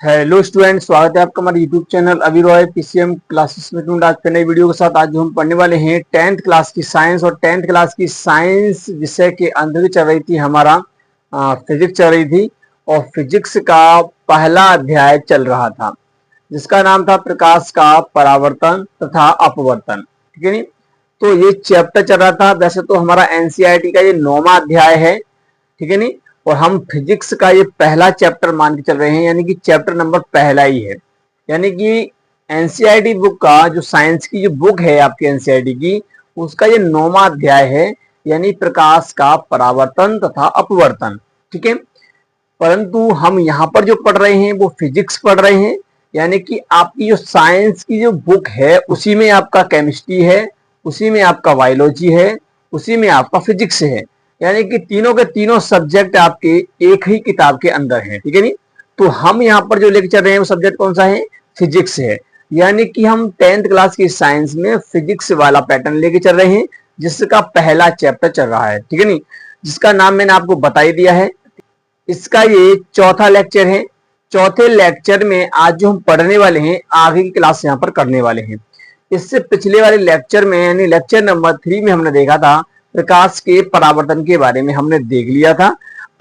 Hello student, स्वागत है आपका हमारे यूट्यूब चैनल अभी रॉय पीसीएम क्लासेस में। आज के नई वीडियो के साथ आज हम पढ़ने वाले हैं 10th क्लास की साइंस। और 10th क्लास की साइंस विषय के अंदर चल रही थी हमारा फिजिक्स चल रही थी। और फिजिक्स का पहला अध्याय चल रहा था जिसका नाम था प्रकाश का परावर्तन तथा अपवर्तन। ठीक है नी। तो ये चैप्टर चल रहा था। वैसे तो हमारा एनसीईआरटी का ये 9वां अध्याय है, ठीक है नी। और हम फिजिक्स का ये पहला चैप्टर मान के चल रहे हैं, यानी कि चैप्टर नंबर पहला ही है। यानी कि एनसीईआरटी बुक का जो साइंस की जो बुक है आपकी एनसीईआरटी की, उसका ये 9वां अध्याय है, यानी प्रकाश का परावर्तन तथा अपवर्तन। ठीक है। परंतु हम यहाँ पर जो पढ़ रहे हैं वो फिजिक्स पढ़ रहे हैं, यानी कि आपकी जो साइंस की जो बुक है उसी में आपका केमिस्ट्री है, उसी में आपका बायोलॉजी है, उसी में आपका फिजिक्स है। यानी कि तीनों के तीनों सब्जेक्ट आपके एक ही किताब के अंदर हैं। ठीक है नी। तो हम यहाँ पर जो लेके चल रहे हैं वो सब्जेक्ट कौन सा है? फिजिक्स है। यानी कि हम 10th क्लास की साइंस में फिजिक्स वाला पैटर्न लेके चल रहे हैं, जिसका पहला चैप्टर चल रहा है। ठीक है नी। जिसका नाम मैंने आपको बता ही दिया है। इसका ये चौथा लेक्चर है। चौथे लेक्चर में आज जो हम पढ़ने वाले हैं, आगे की क्लास यहाँ पर करने वाले हैं। इससे पिछले वाले लेक्चर में यानी लेक्चर नंबर 3 में हमने देखा था प्रकाश के परावर्तन के बारे में हमने देख लिया था।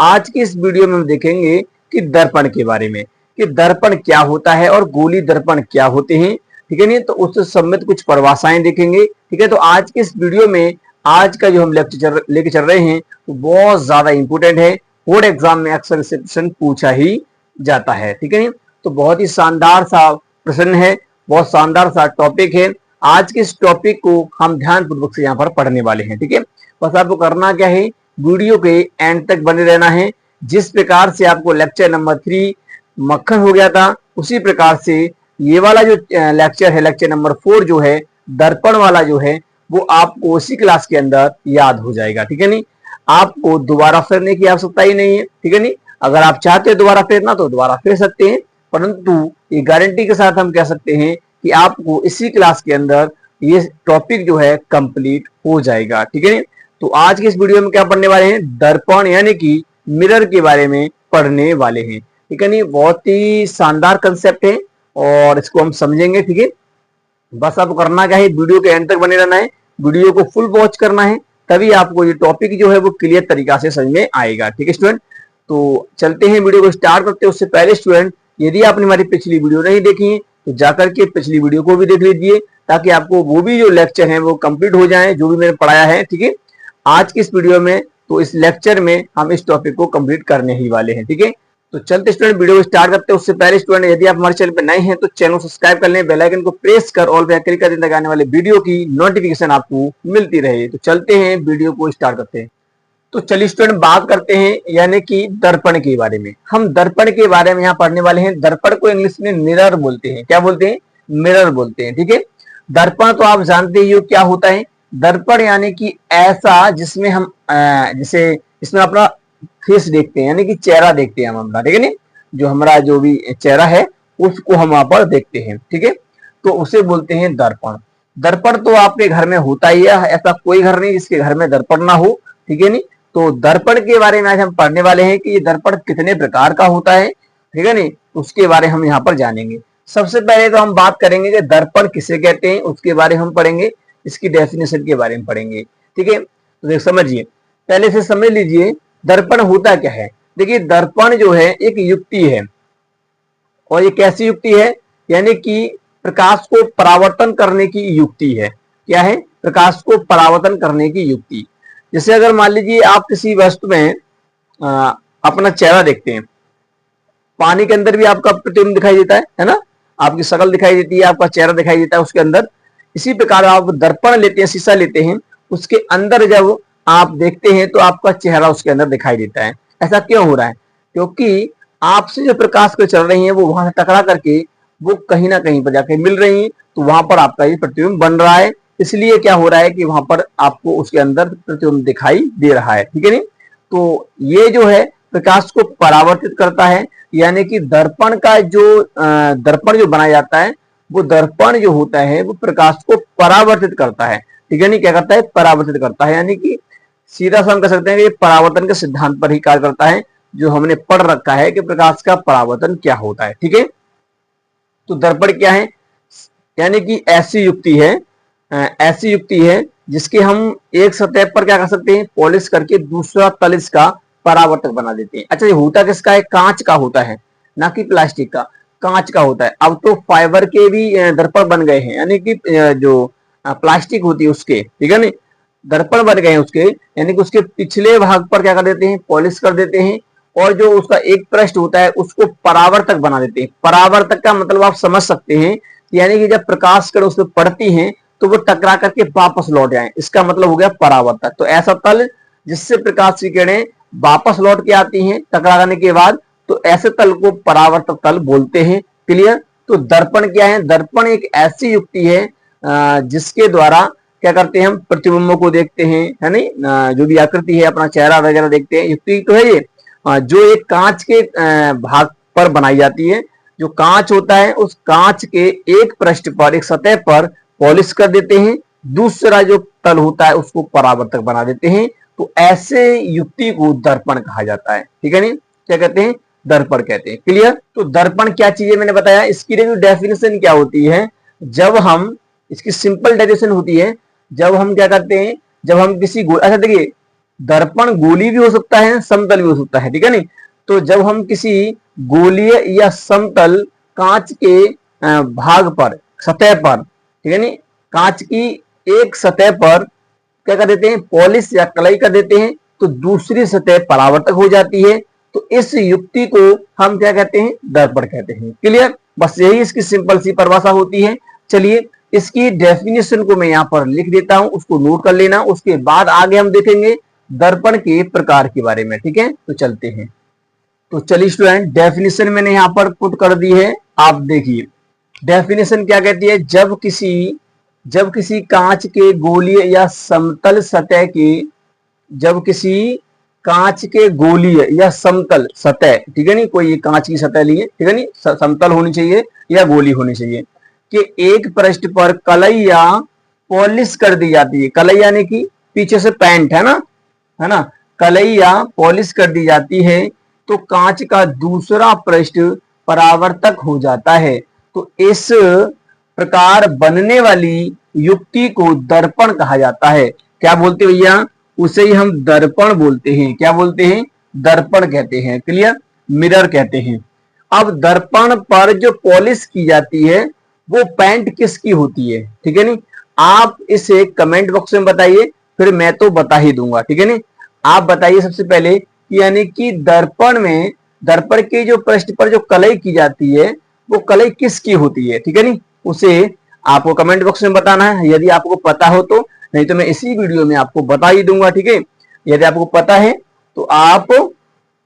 आज की इस वीडियो में हम देखेंगे कि दर्पण के बारे में, कि दर्पण क्या होता है और गोली दर्पण क्या होते हैं। ठीक है नहीं। तो उससे संबंधित कुछ परिभाषाएं देखेंगे। ठीक है। तो आज की इस वीडियो में आज का जो हम लेक्चर लेके चल रहे हैं वो बहुत ज्यादा इंपोर्टेंट है। बोर्ड एग्जाम में अक्सर इससे प्रश्न पूछा ही जाता है। ठीक है। तो बहुत ही शानदार सा प्रश्न है, बहुत शानदार सा टॉपिक है। आज के इस टॉपिक को हम ध्यानपूर्वक से यहाँ पर पढ़ने वाले हैं। ठीक है। बस आपको करना क्या है, वीडियो के एंड तक बने रहना है। जिस प्रकार से आपको लेक्चर नंबर 3 मक्खन हो गया था, उसी प्रकार से ये वाला जो लेक्चर है, लेक्चर नंबर 4 जो है दर्पण वाला जो है, वो आपको उसी क्लास के अंदर याद हो जाएगा। ठीक है नी। आपको दोबारा फिरने की आवश्यकता ही नहीं है। ठीक है नी। अगर आप चाहते हैं दोबारा फिरना तो दोबारा फिर सकते हैं, परंतु ये गारंटी के साथ हम कह सकते हैं कि आपको इसी क्लास के अंदर ये टॉपिक जो है कंप्लीट हो जाएगा। ठीक है। तो आज के इस वीडियो में क्या पढ़ने वाले हैं? दर्पण यानी कि मिरर के बारे में पढ़ने वाले हैं। ठीक है नी। बहुत ही शानदार कंसेप्ट है और इसको हम समझेंगे। ठीक है। बस आपको करना क्या है, वीडियो के एंड तक बने रहना है, वीडियो को फुल वॉच करना है, तभी आपको ये टॉपिक जो है वो क्लियर तरीका से समझ में आएगा। ठीक है स्टूडेंट। तो चलते हैं, वीडियो को स्टार्ट करते हैं। उससे पहले स्टूडेंट, यदि आपने हमारी पिछली वीडियो नहीं देखी है तो जाकर के पिछली वीडियो को भी देख लीजिए, ताकि आपको वो भी जो लेक्चर है वो कंप्लीट हो जाए जो भी मैंने पढ़ाया है। ठीक है। आज की इस वीडियो में तो इस लेक्चर में हम इस टॉपिक को कंप्लीट करने ही वाले हैं। ठीक है। तो चलते स्टूडेंट वीडियो को स्टार्ट करते हैं। उससे पहले स्टूडेंट, यदि आप हमारे चैनल पर नए हैं तो चैनल सब्सक्राइब कर लें, बेल आइकन को प्रेस कर ऑल पे क्लिक कर दें ताकि आने वाले वीडियो की नोटिफिकेशन आपको मिलती रहे। तो चलते हैं, वीडियो को स्टार्ट करते हैं। तो चलिए स्टूडेंट बात करते हैं यानी कि दर्पण के बारे में। हम दर्पण के बारे में यहाँ पढ़ने वाले हैं। दर्पण को इंग्लिश में मिरर बोलते हैं। क्या बोलते हैं? मिरर बोलते हैं। ठीक है। दर्पण तो आप जानते ही हो क्या होता है। दर्पण यानी कि ऐसा जिसमें हम जैसे इसमें अपना फेस देखते हैं, यानी कि चेहरा देखते हैं हम अपना। ठीक है नी। जो हमारा जो भी चेहरा है उसको हम वहां पर देखते हैं। ठीक है। तो उसे बोलते हैं दर्पण। दर्पण तो आपके घर में होता ही है, ऐसा कोई घर नहीं जिसके घर में दर्पण ना हो। ठीक है नी। तो दर्पण के बारे में आज हम पढ़ने वाले हैं कि ये दर्पण कितने प्रकार का होता है। ठीक है नी। उसके बारे में हम यहाँ पर जानेंगे। सबसे पहले तो हम बात करेंगे कि दर्पण किसे कहते हैं, उसके बारे में हम पढ़ेंगे, इसकी डेफिनेशन के बारे में पढ़ेंगे। ठीक है। तो समझिए, पहले से समझ लीजिए दर्पण होता क्या है। देखिए दर्पण जो है एक युक्ति है, और ये कैसी युक्ति है? यानी कि प्रकाश को परावर्तन करने की युक्ति है। क्या है? प्रकाश को परावर्तन करने की युक्ति। जैसे अगर मान लीजिए आप किसी वस्तु में अपना चेहरा देखते हैं, पानी के अंदर भी आपका प्रतिबिंब दिखाई देता है ना, आपकी शक्ल दिखाई देती है, आपका चेहरा दिखाई देता है उसके अंदर। इसी प्रकार आप दर्पण लेते हैं, शीशा लेते हैं, उसके अंदर जब आप देखते हैं तो आपका चेहरा उसके अंदर दिखाई देता है। ऐसा क्यों हो रहा है? क्योंकि आपसे जो प्रकाश को चल रही है वो वहां से टकरा करके वो कहीं ना कहीं पर जाके मिल रही है, तो वहां पर आपका ये प्रतिबिंब बन रहा है। इसलिए क्या हो रहा है कि वहां पर आपको उसके अंदर प्रतिबिंब दिखाई दे रहा है। ठीक है नहीं। तो ये जो है प्रकाश को परावर्तित करता है, यानी कि दर्पण का जो दर्पण जो बनाया जाता है, वो दर्पण जो होता है वो प्रकाश को परावर्तित करता है। ठीक है नहीं। क्या करता है? परावर्तित करता है। यानी कि सीधा सा हम कह सकते हैं कि ये परावर्तन के सिद्धांत पर ही कार्य करता है। जो हमने पढ़ रखा है कि प्रकाश का परावर्तन क्या होता है। ठीक है, तो दर्पण क्या है, यानी कि ऐसी युक्ति है जिसके हम एक सतह पर क्या कर सकते हैं, पॉलिश करके दूसरा तल इसका परावर्तक बना देते हैं। अच्छा, ये होता किसका है, कांच का होता है, ना कि प्लास्टिक का, कांच का होता है। अब तो फाइबर के भी दर्पण बन गए हैं, यानी कि जो प्लास्टिक होती है उसके, ठीक है ना, दर्पण बन गए हैं उसके, यानी कि उसके पिछले भाग पर क्या कर देते हैं, पॉलिश कर देते हैं, और जो उसका एक पृष्ठ होता है उसको परावर्तक बना देते हैं। परावर्तक का मतलब आप समझ सकते हैं, यानी कि जब प्रकाश किरण उसमें पड़ती हैं तो वो टकरा करके वापस लौट जाए, इसका मतलब हो गया परावर्तक। तो ऐसा तल जिससे प्रकाश की किरणें वापस लौट के आती हैं टकराने के बाद, तो ऐसे तल को परावर्तक तल बोलते हैं। क्लियर। तो दर्पण क्या है, दर्पण एक ऐसी युक्ति है जिसके द्वारा क्या करते हैं, हम प्रतिबिंबों को देखते हैं, है नहीं, जो भी आकृति है, अपना चेहरा वगैरह देखते हैं। युक्ति तो है ये, जो एक कांच के भाग पर बनाई जाती है। जो कांच होता है उस कांच के एक पृष्ठ पर, एक सतह पर पॉलिश कर देते हैं, दूसरा जो तल होता है उसको परावर्तक बना देते हैं। तो ऐसे युक्ति को दर्पण कहा जाता है। ठीक है नहीं, क्या कहते हैं, दर्पण कहते हैं। क्लियर। तो दर्पण क्या चीज है मैंने बताया, इसकी डेफिनेशन क्या होती है, जब हम, इसकी सिंपल डेफिनेशन होती है, जब हम क्या करते हैं, जब हम किसी अच्छा देखिए, दर्पण गोली भी हो सकता है, समतल भी हो सकता है। ठीक है नहीं, तो जब हम किसी गोलीय या समतल कांच के भाग पर, सतह पर, ठीक है नहीं, कांच की एक सतह पर क्या कर देते हैं, पॉलिश या कलई कर देते हैं, तो दूसरी सतह परावर्तक हो जाती है। तो इस युक्ति को हम क्या कहते हैं, दर्पण कहते हैं। क्लियर। बस यही इसकी सिंपल सी परिभाषा होती है। चलिए इसकी डेफिनेशन को मैं यहां पर लिख देता हूं, उसको नोट कर लेना, उसके बाद आगे हम देखेंगे दर्पण के प्रकार के बारे में। ठीक है, तो चलते हैं। तो चलिए स्टूडेंट, डेफिनेशन मैंने यहां पर पुट कर दी है, आप देखिए डेफिनेशन क्या कहती है, जब किसी कांच के गोलीय या समतल सतह के, जब किसी कांच के गोलीय या समतल सतह, ठीक है नहीं, कोई कांच की सतह लिए, ठीक है नहीं, समतल होनी चाहिए या गोली होनी चाहिए, कि एक पृष्ठ पर कलई या पॉलिश कर दी जाती है। कलई यानी कि पीछे से पेंट, है ना, कलई या पॉलिश कर दी जाती है, तो कांच का दूसरा पृष्ठ परावर्तक हो जाता है। तो इस प्रकार बनने वाली युक्ति को दर्पण कहा जाता है। क्या बोलते हैं भैया, उसे ही हम दर्पण बोलते हैं। क्या बोलते हैं, दर्पण कहते हैं। क्लियर, मिरर कहते हैं। अब दर्पण पर जो पॉलिश की जाती है वो पेंट किसकी होती है, ठीक है नहीं, आप इसे कमेंट बॉक्स में बताइए, फिर मैं तो बता ही दूंगा। ठीक है नहीं, आप बताइए सबसे पहले कि यानी कि दर्पण में, दर्पण के जो पृष्ठ पर जो कलई की जाती है वो कलई किसकी होती है, ठीक है नहीं, उसे आपको कमेंट बॉक्स में बताना है, यदि आपको पता हो तो, नहीं तो मैं इसी वीडियो में आपको बता ही दूंगा। ठीक है, यदि आपको पता है तो आप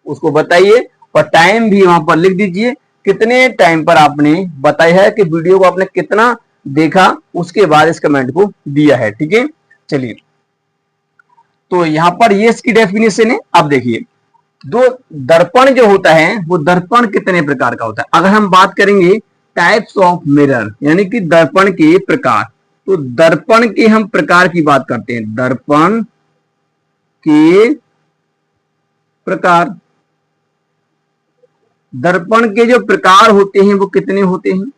उसको बताइए, और टाइम भी वहां पर लिख दीजिए, कितने टाइम पर आपने बताया है कि वीडियो को आपने कितना देखा, उसके बाद इस कमेंट को दिया है। ठीक है, चलिए, तो यहां पर ये इसकी डेफिनेशन है। अब देखिए, दो दर्पण जो होता है वो दर्पण कितने प्रकार का होता है। अगर हम बात करेंगे टाइप्स ऑफ मिरर, यानी कि दर्पण के प्रकार, तो दर्पण के हम प्रकार की बात करते हैं। दर्पण के प्रकार, दर्पण के जो प्रकार होते हैं वो कितने होते हैं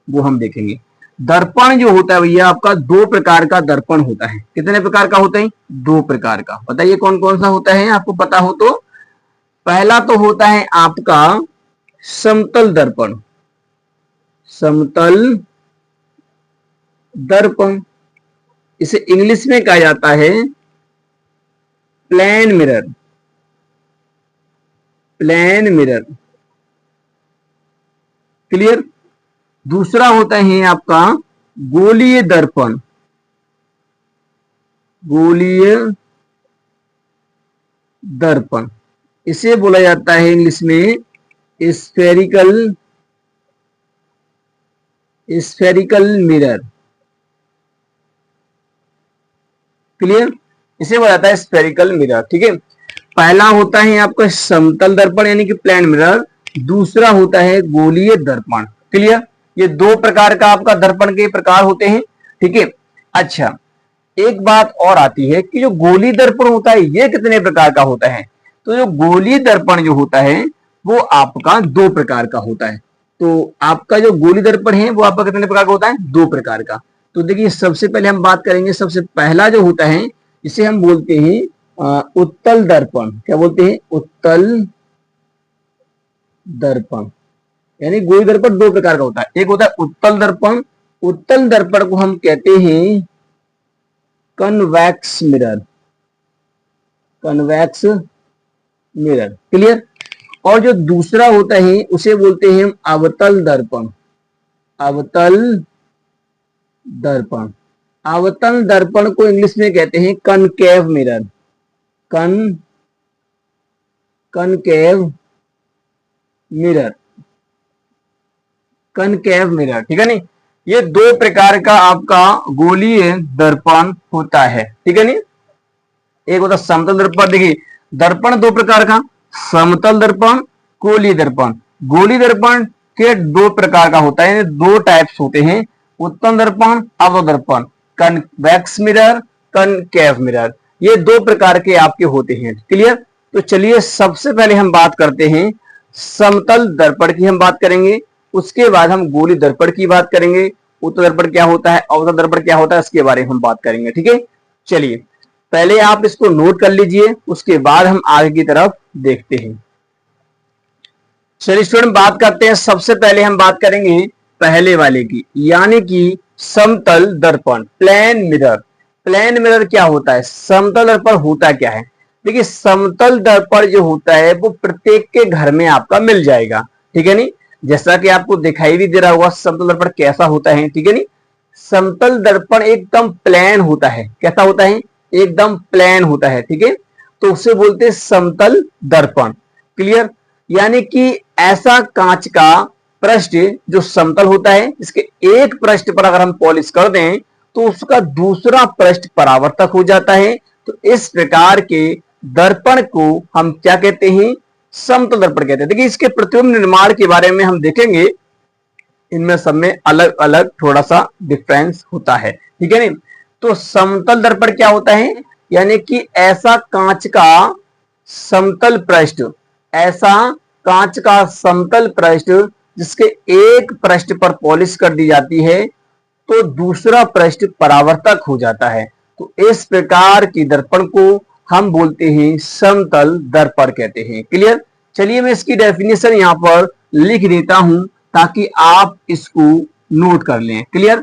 वो हम देखेंगे। दर्पण जो होता है भैया आपका, दो प्रकार का दर्पण होता है। कितने प्रकार का होता है, दो प्रकार का। बताइए कौन कौन सा होता है, आपको पता हो तो। पहला तो होता है आपका समतल दर्पण, समतल दर्पण, इसे इंग्लिश में कहा जाता है plane mirror, plane mirror. Clear. दूसरा होता है आपका गोलीय दर्पण, गोलीय दर्पण, इसे बोला जाता है इंग्लिश में स्फेरिकल, स्फेरिकल मिरर। क्लियर, इसे बोला जाता है स्फेरिकल मिरर। ठीक है, पहला होता है आपका समतल दर्पण यानी कि प्लेन मिरर, दूसरा होता है गोलीय दर्पण। क्लियर, ये दो प्रकार का आपका दर्पण के प्रकार होते हैं। ठीक है, अच्छा एक बात और आती है कि जो गोली दर्पण होता है ये कितने प्रकार का होता है। तो जो गोलीय दर्पण जो होता है वो आपका दो प्रकार का होता है। तो आपका जो गोलीय दर्पण है वो आपका कितने प्रकार का होता है? दो प्रकार का। तो देखिए सबसे पहले हम बात करेंगे, सबसे पहला जो होता है इसे हम बोलते हैं उत्तल दर्पण। क्या बोलते हैं? उत्तल दर्पण। यानी गोलीय दर्पण दो प्रकार का होता है, एक होता है उत्तल दर्पण, उत्तल दर्पण को हम कहते हैं convex mirror, convex mirror. Clear? और जो दूसरा होता है उसे बोलते हैं अवतल दर्पण, अवतल दर्पण। अवतल दर्पण को इंग्लिश में कहते हैं concave mirror, concave mirror, concave mirror. ठीक है नहीं? ये दो प्रकार का आपका गोलीय दर्पण होता है। ठीक है नहीं? एक होता समतल दर्पण। देखिए दर्पण दो प्रकार का, समतल दर्पण, गोलीय दर्पण। गोलीय दर्पण के दो प्रकार का होता है, दो टाइप्स होते हैं, उत्तल दर्पण, अवतल दर्पण, कन्वेक्स मिरर, कनकेव मिरर। ये दो प्रकार के आपके होते हैं। क्लियर? तो चलिए सबसे पहले हम बात करते हैं समतल दर्पण की, हम बात करेंगे, उसके बाद हम गोलीय दर्पण की बात करेंगे, उत्तल दर्पण क्या होता है, अवतल दर्पण क्या होता है, इसके बारे में हम बात करेंगे। ठीक है? चलिए पहले आप इसको नोट कर लीजिए, उसके बाद हम आगे की तरफ देखते हैं। चलिए स्टूडेंट बात करते हैं, सबसे पहले हम बात करेंगे पहले वाले की, यानी कि समतल दर्पण, प्लेन मिरर। प्लेन मिरर क्या होता है? समतल दर्पण होता क्या है? देखिए समतल दर्पण जो होता है वो प्रत्येक के घर में आपका मिल जाएगा। ठीक है नहीं? जैसा कि आपको दिखाई भी दे रहा होगा समतल दर्पण कैसा होता है। ठीक है नहीं? समतल दर्पण एकदम प्लेन होता है। कैसा होता है? एकदम प्लेन होता है। ठीक है? तो उसे बोलते हैं समतल दर्पण। क्लियर? यानी कि ऐसा कांच का पृष्ठ जो समतल होता है, इसके एक पृष्ठ पर अगर हम पॉलिश कर दें तो उसका दूसरा पृष्ठ परावर्तक हो जाता है। तो इस प्रकार के दर्पण को हम क्या कहते हैं? समतल दर्पण कहते हैं। देखिए इसके प्रतिबिंब निर्माण के बारे में हम देखेंगे, इनमें सब में अलग अलग थोड़ा सा डिफरेंस होता है। ठीक है नहीं? तो समतल दर्पण क्या होता है? यानी कि ऐसा कांच का समतल पृष्ठ, ऐसा कांच का समतल पृष्ठ जिसके एक पृष्ठ पर पॉलिश कर दी जाती है तो दूसरा पृष्ठ परावर्तक हो जाता है। तो इस प्रकार की दर्पण को हम बोलते हैं समतल दर्पण कहते हैं। क्लियर? चलिए मैं इसकी डेफिनेशन यहां पर लिख देता हूं ताकि आप इसको नोट कर लें। क्लियर?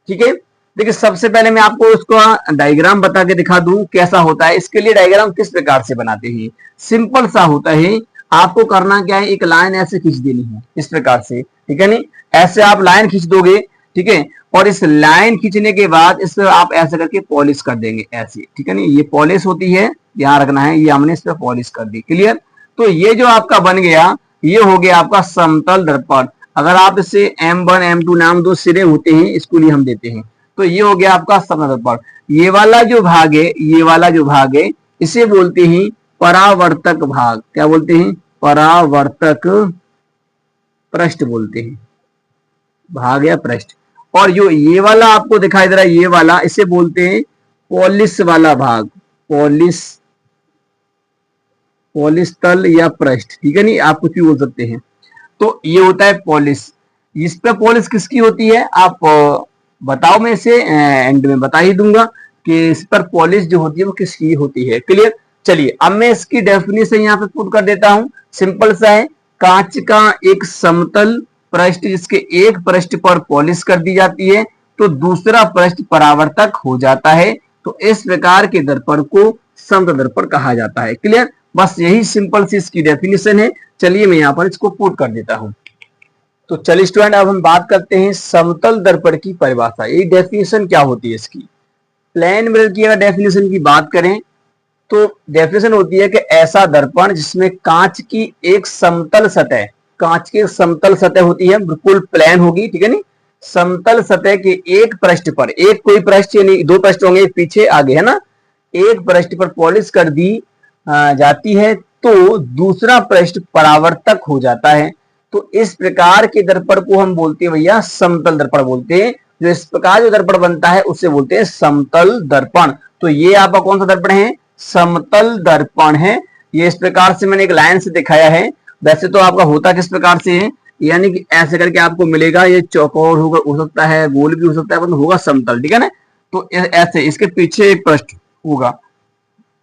ठीक है? देखिए सबसे पहले मैं आपको इसको डायग्राम बता के दिखा दूं कैसा होता है। इसके लिए डायग्राम किस प्रकार से बनाते हैं? सिंपल सा होता है, आपको करना क्या है, एक लाइन ऐसे खींच देनी है इस प्रकार से। ठीक है नहीं? ऐसे आप लाइन खींच दोगे। ठीक है? और इस लाइन खींचने के बाद इस आप ऐसे करके पॉलिश कर देंगे ऐसे। ठीक है नहीं? ये पॉलिश होती है, ध्यान रखना है, ये हमने इस पर पॉलिश कर दी। क्लियर? तो ये जो आपका बन गया ये हो गया आपका समतल दर्पण। अगर आप इसे M1 M2 नाम दो सिरे होते हैं, इसको लिए हम देते हैं। तो ये हो गया आपका समतल दर्पण। ये वाला जो भाग है, ये वाला जो भाग है इसे बोलते हैं परावर्तक भाग। क्या बोलते हैं? परावर्तक पृष्ठ बोलते हैं, भाग या पृष्ठ। और जो ये वाला आपको दिखाई दे रहा है ये वाला, इसे बोलते हैं पॉलिश वाला भाग, पॉलिश, पॉलिश तल या पृष्ठ। ठीक है नहीं? आप कुछ भी बोल सकते हैं। तो ये होता है पॉलिश। इस पे पॉलिश किसकी होती है आप बताओ, मैं इसे एंड में बता ही दूंगा कि इस पर पॉलिश जो होती है वो किसकी होती है। क्लियर? चलिए अब मैं इसकी डेफिनेशन यहाँ पे पुट कर देता हूं। सिंपल सा है, कांच का एक समतल पृष्ठ जिसके एक पृष्ठ पर पॉलिश कर दी जाती है तो दूसरा पृष्ठ परावर्तक हो जाता है। तो इस प्रकार के दर्पण को समतल दर्पण कहा जाता है। क्लियर? बस यही सिंपल सी इसकी डेफिनेशन है। चलिए मैं यहाँ पर इसको पुट कर देता हूं। तो चलिए स्टूडेंट अब हम बात करते हैं समतल दर्पण की परिभाषा। ये डेफिनेशन क्या होती है इसकी। प्लेन मिरर की अगर डेफिनेशन की बात करें तो डेफिनेशन होती है कि ऐसा दर्पण जिसमें कांच की एक समतल सतह, कांच की समतल सतह होती है, बिल्कुल प्लेन होगी। ठीक है नहीं? समतल सतह के एक पृष्ठ पर, एक कोई पृष्ठ यानी दो पृष्ठ होंगे, पीछे आगे, है ना, एक पृष्ठ पर पॉलिश कर दी जाती है तो दूसरा पृष्ठ परावर्तक हो जाता है। तो इस प्रकार के दर्पण को हम बोलते हैं भैया समतल दर्पण बोलते हैं। जो इस प्रकार जो दर्पण बनता है उसे बोलते हैं समतल दर्पण। तो ये आपका कौन सा दर्पण है? समतल दर्पण है। ये इस प्रकार से मैंने एक लाइन से दिखाया है। वैसे तो आपका होता किस प्रकार से है, यानी कि ऐसे करके आपको मिलेगा, ये चौकोर होगा, हो सकता है गोल भी हो सकता है, मतलब होगा समतल, ठीक है ना। तो ऐसे इसके पीछे एक पृष्ठ होगा,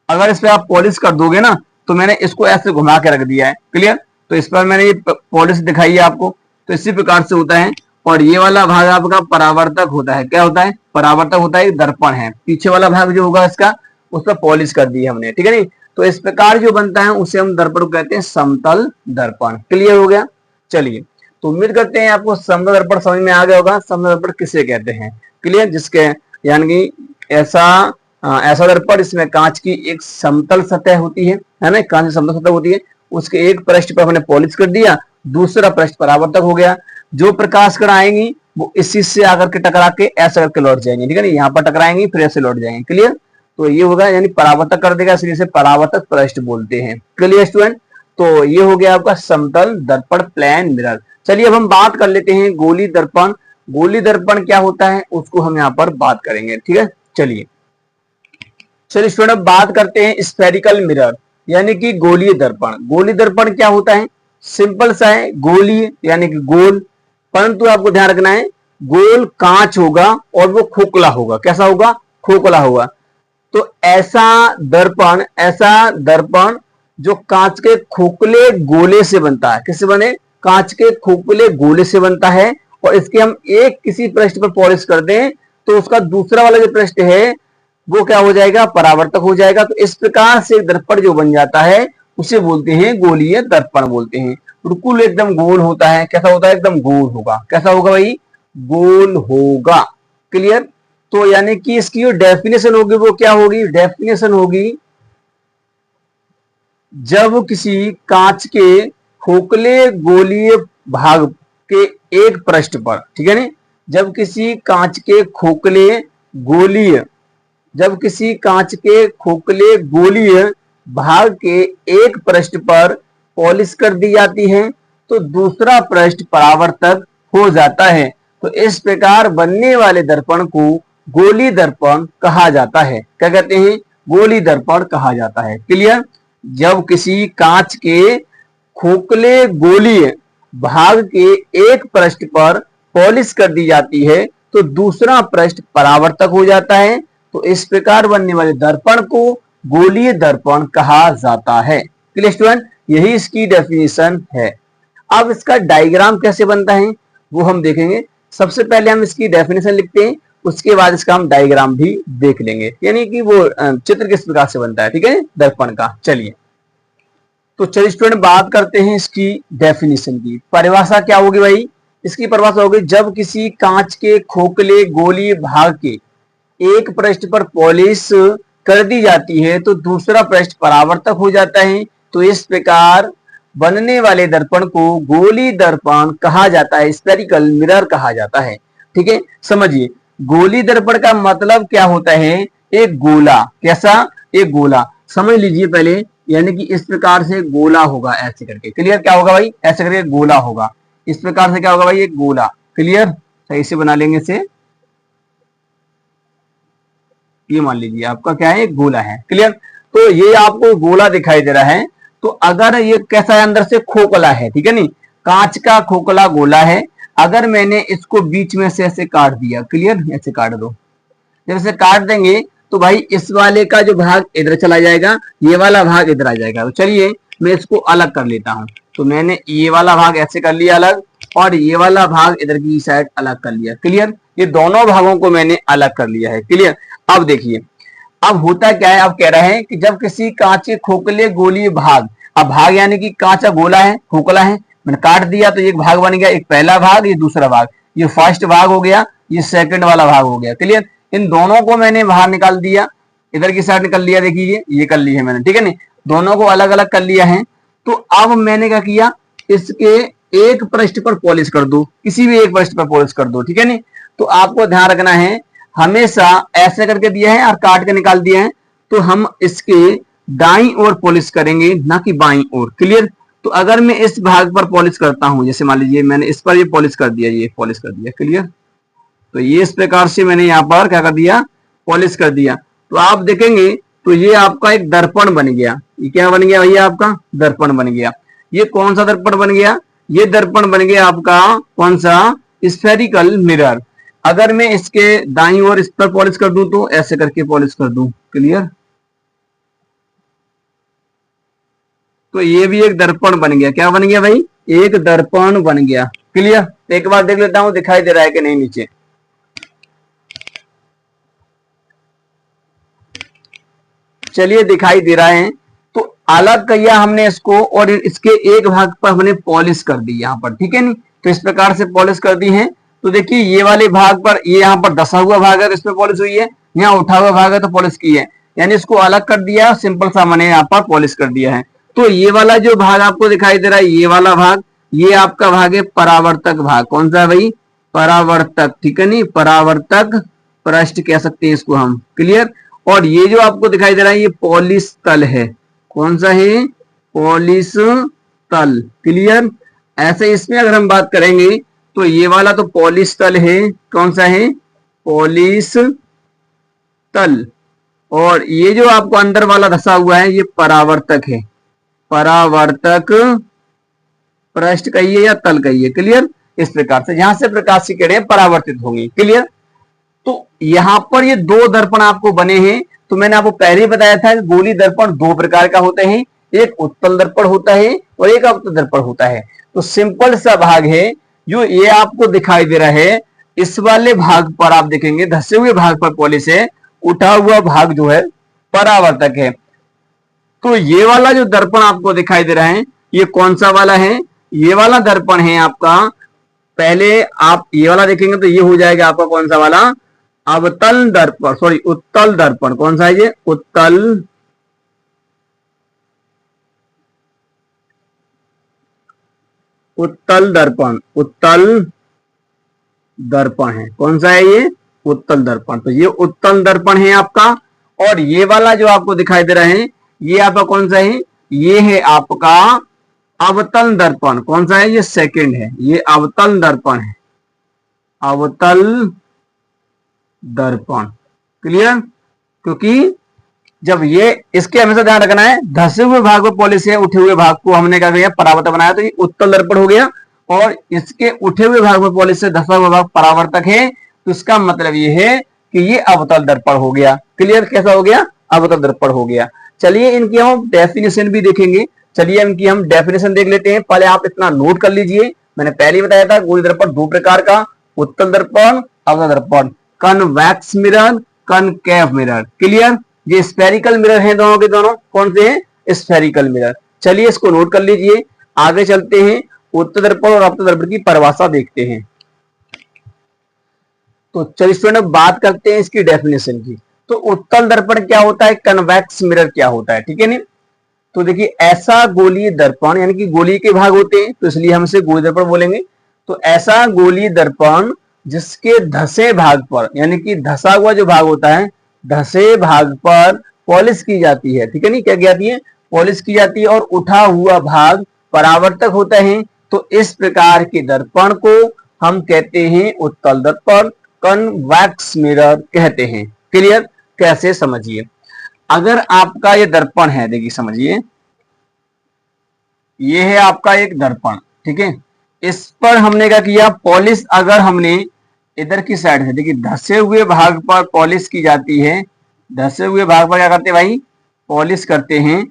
अगर इस पे आप पॉलिश कर दोगे ना, तो मैंने इसको ऐसे घुमा के रख दिया है, क्लियर। तो इस पर मैंने ये पॉलिश दिखाई है आपको, तो इसी प्रकार से होता है। और ये वाला भाग आपका परावर्तक होता है, क्या होता है, परावर्तक होता है, दर्पण है। पीछे वाला भाग जो होगा इसका, उस पर पॉलिश कर दी है हमने, ठीक है नहीं। तो इस प्रकार जो बनता है उसे हम दर्पण को कहते हैं समतल दर्पण। क्लियर हो गया। चलिए, तो उम्मीद करते हैं आपको समतल दर्पण समझ में आ गया होगा। समतल दर्पण किसे कहते हैं, क्लियर, जिसके यानी कि ऐसा दर्पण इसमें कांच की एक समतल सतह होती है ना, कांच की समतल सतह होती है, उसके एक पृष्ठ पर हमने पॉलिश कर दिया, दूसरा पृष्ठ परावर्तक हो गया। जो प्रकाश कण आएंगी वो इस चीज से आकर के टकरा के ऐसा करके लौट जाएंगे, ठीक है ना, यहाँ पर टकराएंगी फिर ऐसे लौट जाएंगे, क्लियर। तो ये होगा यानी परावर्तक कर देगा, इसलिए इसे परावर्तक पृष्ठ बोलते हैं। Clear student. तो ये हो गया आपका समतल दर्पण, प्लेन मिरर। चलिए अब हम बात कर लेते हैं गोली दर्पण। गोली दर्पण क्या होता है उसको हम यहाँ पर बात करेंगे, ठीक है। चलिए स्टूडेंट अब बात करते हैं स्फेरिकल मिरर, यानी कि गोलीय दर्पण। गोली दर्पण क्या होता है, सिंपल सा है, गोलीय यानी कि गोल, परंतु आपको ध्यान रखना है गोल कांच होगा और वो खोखला होगा। कैसा होगा, खोखला होगा। तो ऐसा दर्पण जो कांच के खोखले गोले से बनता है, किससे बने, कांच के खोखले गोले से बनता है, और इसके हम एक किसी पृष्ठ पर पॉलिश कर दें तो उसका दूसरा वाला जो पृष्ठ है वो क्या हो जाएगा, परावर्तक हो जाएगा। तो इस प्रकार से दर्पण जो बन जाता है उसे बोलते हैं गोलीय दर्पण बोलते हैं। बिल्कुल एकदम गोल होता है, कैसा होता है, एकदम गोल होगा। कैसा होगा भाई, गोल होगा। क्लियर। तो यानी कि इसकी जो डेफिनेशन होगी वो क्या होगी, डेफिनेशन होगी जब किसी कांच के खोखले गोलीय भाग के एक पृष्ठ पर, ठीक है ना, जब किसी कांच के खोखले गोलीय भाग के एक पृष्ठ पर पॉलिश कर दी जाती है तो दूसरा पृष्ठ परावर्तक हो जाता है। तो इस प्रकार बनने वाले दर्पण को गोली दर्पण कहा जाता है। क्या कहते हैं, गोली दर्पण कहा जाता है। क्लियर। जब किसी कांच के खोखले गोलीय भाग के एक पृष्ठ पर पॉलिश कर दी जाती है तो दूसरा पृष्ठ परावर्तक हो जाता है। तो इस प्रकार बनने वाले दर्पण को गोलीय दर्पण कहा जाता है। क्लियर स्टूडेंट, यही इसकी डेफिनेशन है। अब इसका डायग्राम कैसे बनता है वो हम देखेंगे। सबसे पहले हम इसकी डेफिनेशन लिखते हैं, उसके बाद इसका हम डायग्राम भी देख लेंगे, यानी कि वो चित्र किस प्रकार से बनता है, ठीक है, दर्पण का। चलिए तो चलिए स्टूडेंट बात करते हैं इसकी डेफिनेशन की। परिभाषा क्या होगी भाई, इसकी परिभाषा होगी जब किसी कांच के खोखले गोलीय भाग के एक पृष्ठ पर पॉलिश कर दी जाती है तो दूसरा पृष्ठ परावर्तक हो जाता है। तो इस प्रकार बनने वाले दर्पण को गोली दर्पण कहा जाता है, स्फेरिकल मिरर कहा जाता है। ठीक है, समझिए गोली दर्पण का मतलब क्या होता है, एक गोला। कैसा, एक गोला, समझ लीजिए पहले, यानी कि इस प्रकार से गोला होगा ऐसे करके। क्लियर, क्या होगा भाई, ऐसे करके गोला होगा। इस प्रकार से क्या होगा भाई, एक गोला। क्लियर, सही से बना लेंगे इसे। ये मान लीजिए आपका क्या है, एक गोला है। क्लियर, तो ये आपको गोला दिखाई दे रहा है। तो अगर ये कैसा है, अंदर से खोखला है, ठीक है नहीं, कांच का खोखला गोला है। अगर मैंने इसको बीच में से ऐसे काट दिया, क्लियर, ऐसे काट दो, जब इसे काट देंगे तो भाई इस वाले का जो भाग इधर चला जाएगा, ये वाला भाग इधर आ जाएगा। तो चलिए मैं इसको अलग कर लेता हूं। तो मैंने ये वाला भाग ऐसे कर लिया अलग, और ये वाला भाग इधर की साइड अलग कर लिया। क्लियर, ये दोनों भागों को मैंने अलग कर लिया है। क्लियर, अब देखिए अब होता क्या है, अब कह रहे हैं कि जब किसी कांच के खोखले गोलीय भाग, अब भाग यानी कि कांचा गोला है, खोखला है, मैंने काट दिया तो एक भाग बन गया, एक पहला भाग, ये दूसरा भाग, ये फर्स्ट भाग हो गया, ये सेकंड वाला भाग हो गया। क्लियर, इन दोनों को मैंने बाहर निकाल दिया, इधर की साइड निकाल लिया, देखिए ये कर ली है मैंने, ठीक है नहीं, दोनों को अलग अलग कर लिया है। तो अब मैंने क्या किया, इसके एक पृष्ठ पर पॉलिश कर दो, किसी भी एक पृष्ठ पर पॉलिश कर दो, ठीक है नहीं। तो आपको ध्यान रखना है, हमेशा ऐसे करके दिया है और काट के निकाल दिया है, तो हम इसके दाईं ओर पॉलिश करेंगे, ना कि बाईं ओर। क्लियर, तो अगर मैं इस भाग पर पॉलिश करता हूं, जैसे मान लीजिए मैंने इस पर ये पॉलिश कर दिया, ये पॉलिश कर दिया। क्लियर, तो ये इस प्रकार से मैंने यहाँ पर क्या कर दिया, पॉलिश कर दिया। तो आप देखेंगे तो ये आपका एक दर्पण बन गया। ये क्या बन गया भैया? आपका दर्पण बन गया। ये कौन सा दर्पण बन गया? ये दर्पण बन गया आपका कौन सा? Spherical mirror. अगर मैं इसके दाईं ओर इस पर पॉलिश कर दूं तो ऐसे करके पॉलिश कर दूं, क्लियर? तो ये भी एक दर्पण बन गया। क्या बन गया भाई? एक दर्पण बन गया, क्लियर? एक बार देख लेता हूं दिखाई दे रहा है कि नहीं नीचे। चलिए दिखाई दे रहा है। तो अलग किया हमने इसको और इसके एक भाग पर हमने पॉलिश कर दी यहां पर, ठीक है नहीं? तो इस प्रकार से पॉलिश कर दी है। तो देखिए ये वाले भाग पर, ये यहाँ पर धसा हुआ भाग है तो इस पर पॉलिश हुई है, यहाँ उठा हुआ भाग है तो पॉलिश की है, यानी इसको अलग कर दिया, सिंपल सा मैंने यहाँ पर पॉलिश कर दिया है। तो ये वाला जो भाग आपको दिखाई दे रहा है, ये वाला भाग, ये आपका भाग है परावर्तक भाग। कौन सा है भाई? परावर्तक, ठीक है नहीं? परावर्तक पृष्ठ कह सकते हैं इसको हम, क्लियर? और ये जो आपको दिखाई दे रहा है ये पॉलिश तल है। कौन सा है? पॉलिश तल, क्लियर? ऐसे इसमें अगर हम बात करेंगे तो ये वाला तो पॉलिश तल है। कौन सा है? पॉलिश तल। और ये जो आपको अंदर वाला धसा हुआ है ये परावर्तक है। परावर्तक पृष्ठ कहिए या तल कहिए, क्लियर? इस प्रकार से जहां से प्रकाश की किरणें परावर्तित होंगी, क्लियर? तो यहां पर ये दो दर्पण आपको बने हैं। तो मैंने आपको पहले ही बताया था कि गोली दर्पण दो प्रकार का होते हैं, एक उत्तल दर्पण होता है और एक अवतल दर्पण होता है। तो सिंपल सा भाग है जो ये आपको दिखाई दे रहा है, इस वाले भाग पर आप देखेंगे धसे हुए भाग पर पॉलिश है, उठा हुआ भाग जो है परावर्तक है। तो ये वाला जो दर्पण आपको दिखाई दे रहा है ये कौन सा वाला है? ये वाला दर्पण है आपका, पहले आप ये वाला देखेंगे तो ये हो जाएगा आपका कौन सा वाला? अवतल दर्पण, सॉरी उत्तल दर्पण। कौन सा है ये? उत्तल दर्पण। उत्तल दर्पण है। कौन सा है ये? उत्तल दर्पण। तो ये उत्तल दर्पण है आपका। और ये वाला जो आपको दिखाई दे रहा है ये आपका कौन सा है? ये है आपका अवतल दर्पण। कौन सा है? ये सेकंड है, ये अवतल दर्पण है। अवतल दर्पण, क्लियर? क्योंकि जब ये, इसके हमेशा ध्यान रखना है, धसे हुए भाग पर पॉलिश है, उठे हुए भाग को हमने क्या किया? परावर्तक बनाया, तो ये उत्तल दर्पण हो गया। और इसके उठे हुए भाग पर पॉलिश से धसा हुआ भाग परावर्तक है, तो इसका मतलब ये है कि ये अवतल दर्पण हो गया, क्लियर? कैसा हो गया? अवतल दर्पण हो गया। चलिए इनकी हम डेफिनेशन भी देखेंगे। चलिए इनकी हम डेफिनेशन देख लेते हैं। पहले आप इतना नोट कर लीजिए, मैंने पहले ही बताया था गोली दर्पण दो प्रकार का, उत्तल दर्पण, अवतल दर्पण। Convex mirror, concave mirror, clear? ये स्फेरिकल मिरर हैं दोनों के दोनों। कौन से हैं? Spherical mirror. चलिए इसको नोट कर लीजिए, आगे चलते हैं, उत्तल दर्पण और अवतल दर्पण की परिभाषा देखते हैं। तो चलिए स्टूडेंट बात करते हैं इसकी डेफिनेशन की। तो उत्तल दर्पण क्या होता है? कन्वेक्स मिरर क्या होता है, ठीक है नहीं? तो देखिए ऐसा गोलीय दर्पण, यानी कि गोली के भाग होते हैं तो इसलिए हम इसे गोलीय दर्पण बोलेंगे। तो ऐसा गोलीय दर्पण जिसके धसे भाग पर, यानी कि धसा हुआ जो भाग होता है, धसे भाग पर पॉलिश की जाती है, ठीक है नहीं? क्या की जाती है? पॉलिश की जाती है। और उठा हुआ भाग परावर्तक होता है। तो इस प्रकार के दर्पण को हम कहते हैं उत्तल दर्पण, कन्वेक्स मिरर कहते हैं, क्लियर? कैसे समझिए, अगर आपका ये दर्पण है, देखिए समझिए, ये है आपका एक दर्पण, ठीक है? इस पर हमने क्या किया? पॉलिश अगर हमने इधर की साइड से, देखिए धसे हुए भाग पर पॉलिश की जाती है, धसे हुए भाग पर क्या करते हैं भाई? पॉलिश करते हैं।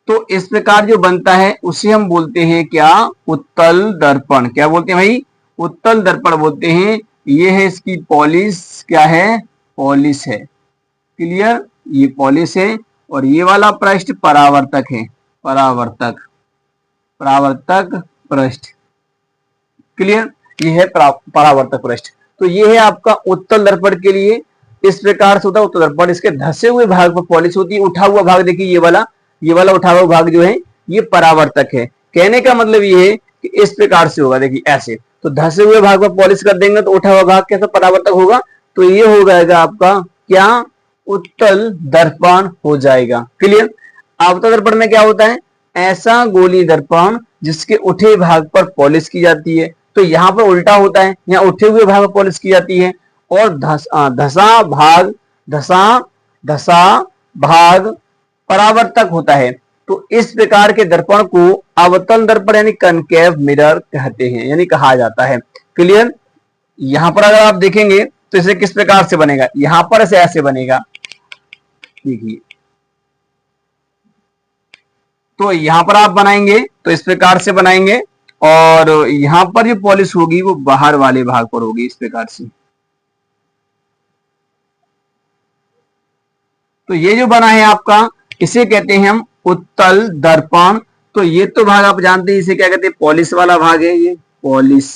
तो इस प्रकार जो बनता है उसे हम बोलते हैं क्या? उत्तल दर्पण। क्या बोलते हैं भाई? उत्तल दर्पण बोलते हैं। ये है इसकी पॉलिश, क्या है? पॉलिश है, क्लियर? ये पॉलिश है। और ये वाला पृष्ठ परावर्तक है, परावर्तक, परावर्तक पृष्ठ, क्लियर? ये है परावर्तक पृष्ठ। तो ये है आपका उत्तल दर्पण के लिए इस प्रकार से होता है उत्तल दर्पण। इसके धसे हुए भाग पर पॉलिश होती है, उठा हुआ भाग देखिए ये वाला उठा हुआ भाग जो है ये परावर्तक है। कहने का मतलब ये है कि इस प्रकार से होगा, देखिए ऐसे। तो धसे हुए भाग पर पॉलिश कर देंगे तो उठा हुआ भाग कैसा? परावर्तक होगा। तो ये हो जाएगा आपका क्या? उत्तल दर्पण हो जाएगा, क्लियर? अवतल दर्पण में क्या होता है? ऐसा गोली दर्पण जिसके उठे भाग पर पॉलिश की जाती है। तो यहाँ पर उल्टा होता है, यहाँ उठे हुए भाग पर पॉलिश की जाती है और धसा भाग परावर्तक होता है। तो इस प्रकार के दर्पण को अवतल दर्पण यानी कनकेव मिरर कहते हैं, यानी कहा जाता है। क्लियर। यहां पर अगर आप देखेंगे तो इसे किस प्रकार से बनेगा, यहां पर से ऐसे बनेगा, देखिए। तो यहां पर आप बनाएंगे तो इस प्रकार से बनाएंगे, और यहां पर जो पॉलिश होगी वो बाहर वाले भाग पर होगी, इस प्रकार से। तो ये जो बना है आपका, इसे कहते हैं हम उत्तल दर्पण। तो ये तो भाग आप जानते हैं, इसे क्या कहते हैं, पॉलिश वाला भाग है, ये पॉलिश,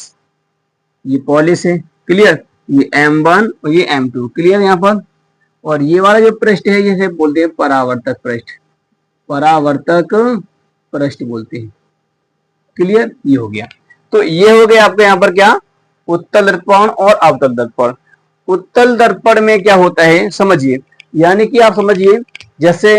ये पॉलिश है। क्लियर। ये M1 और ये M2। क्लियर यहाँ पर। और ये वाला जो पृष्ठ है ये बोलते हैं परावर्तक पृष्ठ, परावर्तक पृष्ठ बोलते हैं। क्लियर। ये हो गया। तो ये हो गया आपके यहाँ पर क्या, उत्तल दर्पण और अवतल दर्पण। उत्तल दर्पण में क्या होता है समझिए, यानी कि आप समझिए, जैसे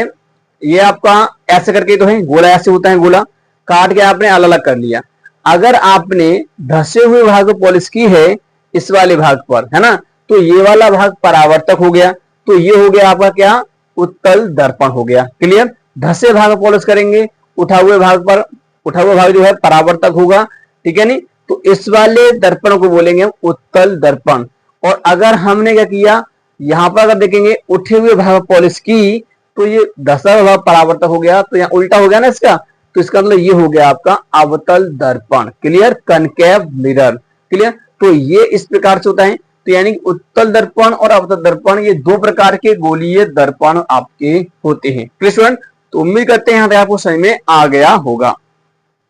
ये आपका ऐसे करके तो है, गोला ऐसे होता है, गोला काट के आपने अलग अलग कर लिया। अगर आपने धसे हुए भाग को पॉलिश की है इस वाले भाग पर, है ना, तो ये वाला भाग परावर्तक हो गया। तो ये हो गया आपका क्या, उत्तल दर्पण हो गया। क्लियर। धसे भाग पॉलिश करेंगे, उठा हुए भाग पर, उठा हुआ भाग जो है परावर्तक होगा। ठीक है नहीं। तो इस वाले दर्पण को बोलेंगे हम उत्तल दर्पण। और अगर हमने क्या किया, यहां पर अगर देखेंगे उठे हुए भाग पॉलिश की, तो ये धसा हुआ भाग परावर्तक हो गया, तो यहाँ उल्टा हो गया ना इसका, तो इसका मतलब ये हो गया आपका अवतल दर्पण। क्लियर। Concave mirror. क्लियर। तो ये इस प्रकार से होता है। तो यानी उत्तल दर्पण और अवतल दर्पण ये दो प्रकार के गोलीय दर्पण आपके होते हैं। Clear student. तो उम्मीद करते हैं यहाँ तक आपको समझ में आ गया होगा।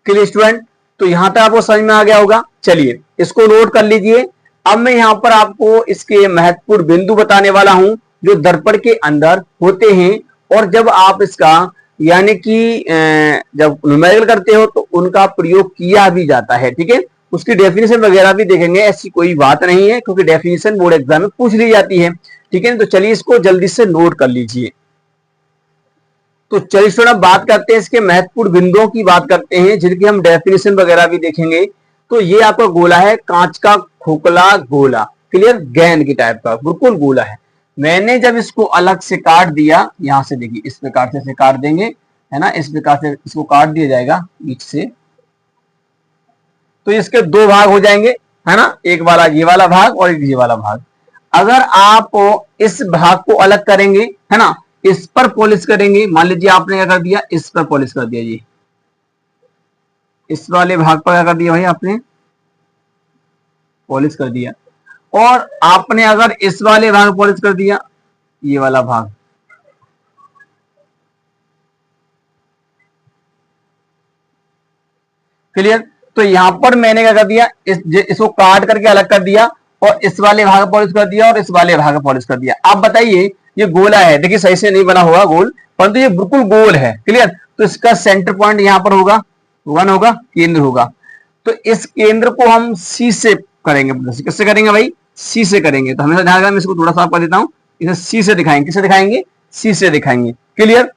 Clear student. तो यहां तक आपको समझ में आ गया होगा। चलिए इसको नोट कर लीजिए। अब मैं यहां पर आपको इसके महत्वपूर्ण बिंदु बताने वाला हूं जो दर्पण के अंदर होते हैं, और जब आप इसका यानी कि जब न्यूमेरिकल करते हो तो उनका प्रयोग किया भी जाता है। ठीक है। उसकी डेफिनेशन वगैरह भी देखेंगे, ऐसी कोई बात नहीं है, क्योंकि डेफिनेशन बोर्ड एग्जाम में पूछ ली जाती है। ठीक है। तो चलिए इसको जल्दी से नोट कर लीजिए। तो चलिए स्टूडेंट बात करते हैं इसके महत्वपूर्ण बिंदुओं की बात करते हैं, जिनकी हम डेफिनेशन वगैरह भी देखेंगे। तो ये आपका गोला है, कांच का खोखला गोला। क्लियर। गेंद की टाइप का बिल्कुल गोला है। मैंने जब इसको अलग से काट दिया, यहां से देखिए इस प्रकार से काट देंगे, है ना, इस प्रकार से इसको काट दिया जाएगा बीच से, तो इसके दो भाग हो जाएंगे, है ना, एक वाला ये वाला भाग और एक ये वाला भाग। अगर आप इस भाग को अलग करेंगे, है ना, इस पर पॉलिश करेंगे, मान लीजिए आपने क्या कर दिया, इस पर पॉलिश कर दिया जी, इस वाले भाग पर क्या कर दिया भाई आपने, पॉलिश कर दिया। और आपने अगर इस वाले भाग पॉलिश कर दिया, ये वाला भाग, क्लियर। तो यहां पर मैंने क्या कर दिया, इसको काट करके अलग कर दिया, और इस वाले भाग पॉलिश कर दिया, और इस वाले भाग पॉलिश कर दिया। आप बताइए ये गोला है, देखिए सही से नहीं बना होगा गोल, परंतु ये बिल्कुल गोल है। क्लियर। तो इसका सेंटर पॉइंट यहां पर होगा, 1 होगा, केंद्र होगा। तो इस केंद्र को हम सी से करेंगे। किससे करेंगे भाई, सी से करेंगे। तो हमेशा ध्यान रखना, मैं इसको थोड़ा सा कर देता हूं, इसे सी से दिखाएंगे। किससे दिखाएंगे, सी से दिखाएंगे। क्लियर।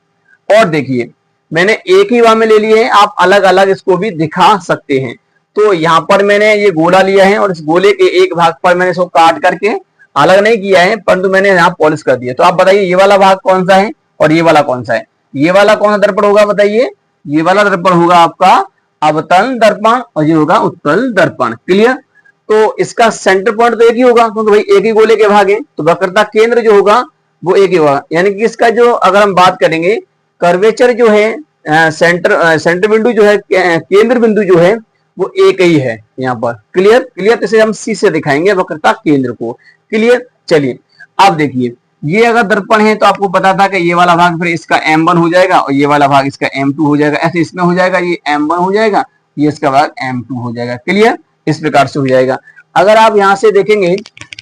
और देखिए मैंने एक ही बार में ले लिए हैं, आप अलग अलग इसको भी दिखा सकते हैं। तो यहां पर मैंने ये गोला लिया है, और इस गोले के एक भाग पर मैंने इसको काट करके अलग नहीं किया है, परंतु मैंने यहाँ पॉलिश कर दिया। तो आप बताइए ये वाला भाग कौन सा है और ये वाला कौन सा है, ये वाला कौन सा दर्पण होगा बताइए, ये वाला दर्पण होगा आपका अवतल दर्पण, और ये होगा उत्तल दर्पण। क्लियर। तो इसका सेंटर पॉइंट तो एक ही होगा, क्योंकि भाई एक ही गोले के भाग है, तो वक्रता केंद्र जो होगा वो एक ही होगा। यानी कि इसका जो अगर हम बात करेंगे कर्वेचर जो है, सेंटर बिंदु जो है, केंद्र बिंदु जो है वो एक ही है यहाँ पर। क्लियर। क्लियर। इसे हम सी से दिखाएंगे वक्रता केंद्र को। क्लियर। चलिए अब देखिए, ये अगर दर्पण है तो आपको पता था कि ये वाला भाग फिर इसका M1 हो जाएगा, और ये वाला भाग इसका M2 हो जाएगा। ऐसे इसमें हो जाएगा, ये M1 हो जाएगा, ये इसका भाग M2 हो जाएगा। क्लियर। इस प्रकार से हो जाएगा। अगर आप यहां से देखेंगे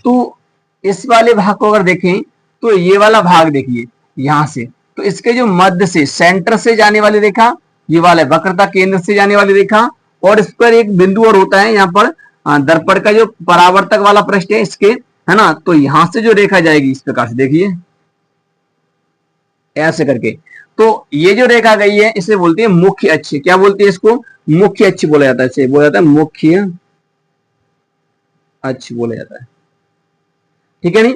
तो इस वाले भाग को अगर देखें तो ये वाला भाग देखिए यहां से, तो इसके जो मध्य से सेंटर से जाने वाली रेखा, ये वाला वक्रता केंद्र से जाने वाली रेखा, और इस पर एक बिंदु और होता है यहाँ पर दर्पण का जो परावर्तक वाला पृष्ठ है इसके, है ना, तो यहां से जो रेखा जाएगी इस प्रकार से देखिए ऐसे करके, तो ये जो रेखा गई है इसे बोलते हैं मुख्य अक्ष। क्या बोलते हैं इसको, मुख्य अक्ष बोला जाता है, इसे बोला जाता है मुख्य अक्ष बोला जाता है। ठीक है नहीं।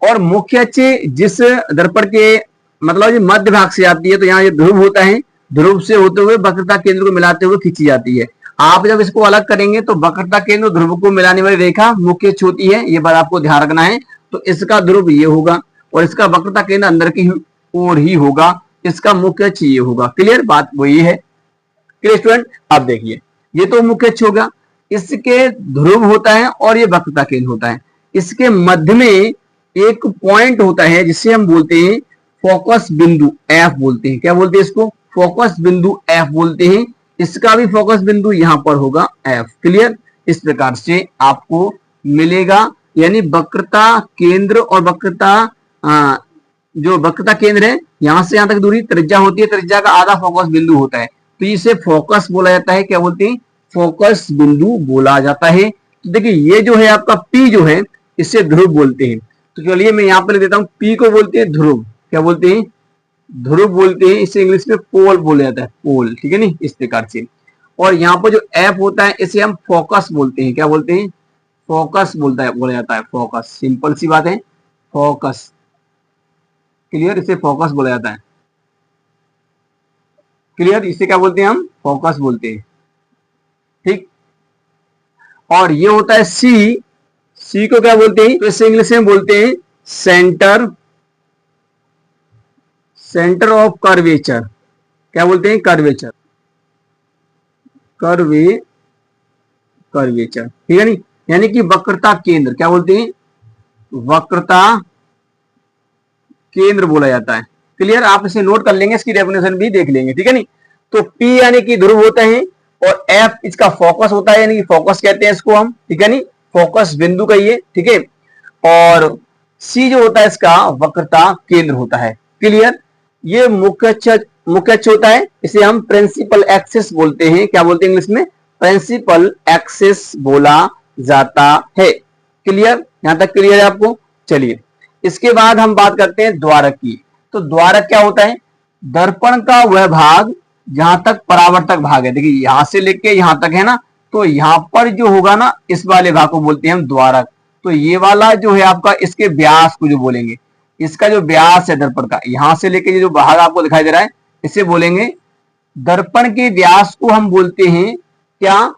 और मुख्य अक्ष जिस दर्पण के मतलब ये मध्य भाग से आती है, तो यहाँ ये ध्रुव होता है, ध्रुव से होते हुए वक्रता केंद्र को मिलाते हुए खींची जाती है। आप जब इसको अलग करेंगे तो वक्रता केंद्र ध्रुव को मिलाने वाली रेखा मुख्य अक्ष होती है, ये बात आपको ध्यान रखना है। तो इसका ध्रुव ये होगा और इसका वक्रता केंद्र अंदर की ओर ही होगा, इसका मुख्य अक्ष ये होगा। क्लियर, बात वही है। क्लियर स्टूडेंट, अब देखिए ये तो मुख्य अक्ष होगा, इसके ध्रुव होता है और ये वक्रता केंद्र होता है। इसके मध्य में एक पॉइंट होता है जिसे हम बोलते हैं फोकस बिंदु, एफ बोलते हैं। क्या बोलते हैं इसको? फोकस बिंदु एफ बोलते हैं। इसका भी फोकस बिंदु यहां पर होगा एफ। क्लियर, इस प्रकार से आपको मिलेगा, यानी वक्रता केंद्र और वक्रता जो वक्रता केंद्र है यहां से यहां तक दूरी त्रिज्या होती है, त्रिज्या का आधा फोकस बिंदु होता है, तो इसे फोकस बोला जाता है। क्या बोलते हैं? फोकस बिंदु बोला जाता है। तो देखिए ये जो है आपका पी जो है इसे ध्रुव बोलते हैं। तो चलिए मैं यहां पर लिख देता हूं, पी को बोलते हैं ध्रुव। क्या बोलते हैं? ध्रुव बोलते हैं। इसे इंग्लिश में पोल बोला जाता है, पोल। ठीक है नहीं, इस प्रकार से। और यहाँ पर जो एफ होता है इसे हम फोकस बोलते हैं। क्या बोलते हैं? फोकस बोला जाता है, फोकस। सिंपल सी बात है, फोकस। क्लियर, इसे फोकस बोला जाता है। क्लियर, इसे क्या बोलते हैं हम? फोकस बोलते हैं। ठीक, और ये होता है सी। सी को क्या बोलते हैं? तो इसे इंग्लिश में बोलते हैं सेंटर, सेंटर ऑफ कर्वेचर। क्या बोलते हैं? Curvature, curvature. ठीक है नहीं, यानी कि वक्रता केंद्र। क्या बोलते हैं? वक्रता केंद्र बोला जाता है। क्लियर, आप इसे नोट कर लेंगे, इसकी डेफिनेशन भी देख लेंगे। ठीक है नहीं, तो P यानी कि ध्रुव होता है और F इसका फोकस होता है, यानी कि फोकस कहते हैं इसको हम। ठीक है नहीं, फोकस बिंदु कहिए। ठीक है, और C जो होता है इसका वक्रता केंद्र होता है। क्लियर, ये मुख्य अक्ष होता है, इसे हम प्रिंसिपल एक्सिस बोलते हैं। क्या बोलते हैं इंग्लिश में? प्रिंसिपल एक्सिस बोला जाता है। क्लियर, यहां तक क्लियर है आपको? चलिए इसके बाद हम बात करते हैं द्वारक की। तो द्वारक क्या होता है? दर्पण का वह भाग जहां तक परावर्तक भाग है। देखिए यहां से लेके यहां तक है ना, तो यहां पर जो होगा ना इस वाले भाग को बोलते हैं हम द्वारक। तो ये वाला जो है आपका, इसके व्यास को जो बोलेंगे, इसका जो व्यास है दर्पण का, यहां से लेके जो भाग आपको दिखाई दे रहा है इसे बोलेंगे दर्पण के व्यास को हम बोलते हैं क्या?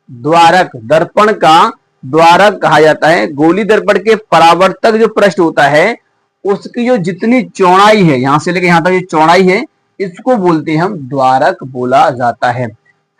द्वारक। दर्पण का द्वारक कहा जाता है। गोली दर्पण के परावर्तक जो पृष्ठ होता है उसकी जो जितनी चौड़ाई है, यहां से लेकर यहां तक जो चौड़ाई है, इसको बोलते हैं हम द्वारक बोला जाता है।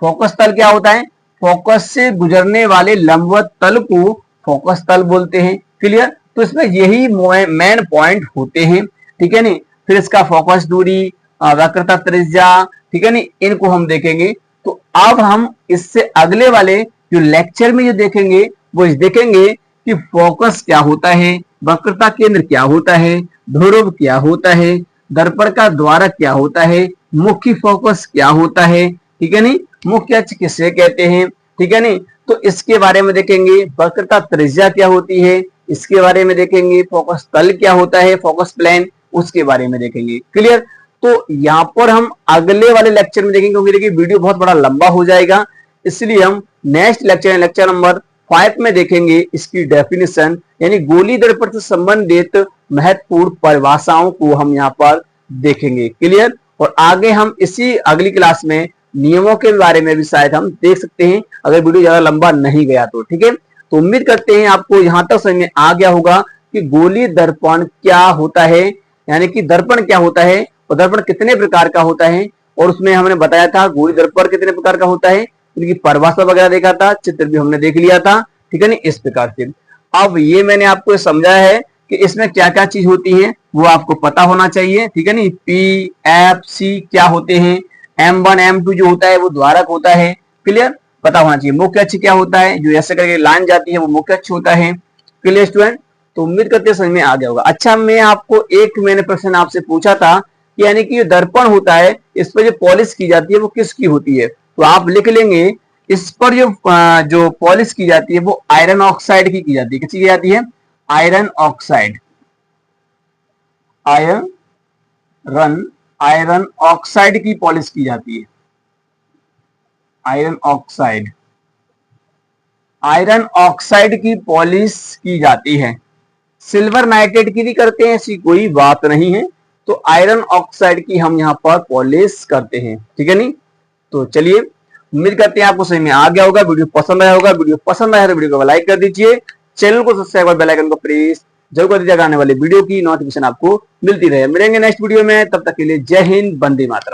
फोकस तल क्या होता है? फोकस से गुजरने वाले लंबवत तल को फोकस तल बोलते हैं। क्लियर, तो इसमें यही मेन पॉइंट होते हैं। ठीक है नहीं, फिर इसका फोकस दूरी, वक्रता त्रिज्या, ठीक है नहीं, इनको हम देखेंगे। तो अब हम इससे अगले वाले जो लेक्चर में जो देखेंगे वो देखेंगे कि फोकस क्या होता है, वक्रता केंद्र क्या होता है, ध्रुव क्या होता है, दर्पण का द्वारक क्या होता है, मुख्य फोकस क्या होता है। ठीक है नहीं, मुख्य अक्ष किसे कहते हैं। ठीक है नहीं, तो इसके बारे में देखेंगे। वक्रता त्रिज्या क्या होती है इसके बारे में देखेंगे। फोकस तल क्या होता है, फोकस प्लेन, उसके बारे में देखेंगे। क्लियर, तो यहाँ पर हम अगले वाले लेक्चर में देखेंगे, क्योंकि देखिए वीडियो बहुत बड़ा लंबा हो जाएगा, इसलिए हम नेक्स्ट लेक्चर नंबर 5 में देखेंगे इसकी डेफिनेशन, यानी गोली दर्पण से संबंधित महत्वपूर्ण परिभाषाओं को हम यहाँ पर देखेंगे। क्लियर, और आगे हम इसी अगली क्लास में नियमों के बारे में भी शायद हम देख सकते हैं, अगर वीडियो ज्यादा लंबा नहीं गया तो। ठीक है, तो उम्मीद करते हैं आपको यहां तक समझ में आ गया होगा कि गोली दर्पण क्या होता है, यानी कि दर्पण क्या होता है और दर्पण कितने प्रकार का होता है। और उसमें हमने बताया था गोली दर्पण कितने प्रकार का होता है, उनकी परिभाषा वगैरह देखा था, चित्र भी हमने देख लिया था। ठीक है नहीं, इस प्रकार से अब ये मैंने आपको समझाया है कि इसमें क्या क्या चीज होती है वो आपको पता होना चाहिए। ठीक है नहीं, पी एफ सी क्या होते हैं, M1 M2 जो होता है वो द्वारक होता है। क्लियर, पता होना चाहिए। मुख्य अक्ष क्या होता है, जो ऐसे करके लाइन जाती है वो मुख्य अक्ष होता है। क्लियर स्टूडेंट, तो उम्मीद करते हैं समझ में आ गया होगा। अच्छा, मैं आपको मैंने प्रश्न आपसे पूछा था कि यानी कि दर्पण होता है, इस पर जो पॉलिश की जाती है वो किसकी होती है, तो आप लिख लेंगे इस पर जो पॉलिश की जाती है वो आयरन ऑक्साइड की जाती है। किसकी की जाती है? आयरन ऑक्साइड, आयरन ऑक्साइड की पॉलिश की जाती है। आयरन ऑक्साइड की पॉलिश की जाती है। सिल्वर नाइट्रेट की भी करते हैं, ऐसी कोई बात नहीं है। तो आयरन ऑक्साइड की हम यहाँ पर पॉलिश करते हैं, ठीक है नहीं। तो चलिए, उम्मीद करते हैं आपको समझ में आ गया होगा, वीडियो पसंद आया होगा। वीडियो पसंद आया तो वीडियो को लाइक कर दीजिए, चैनल को सब्सक्राइब और बेल आइकन को प्रेस जरूर कर दीजिएगा, आने वाले वीडियो की नोटिफिकेशन आपको मिलती रहे। मिलेंगे नेक्स्ट वीडियो में, तब तक के लिए जय हिंद, वंदे मातरम।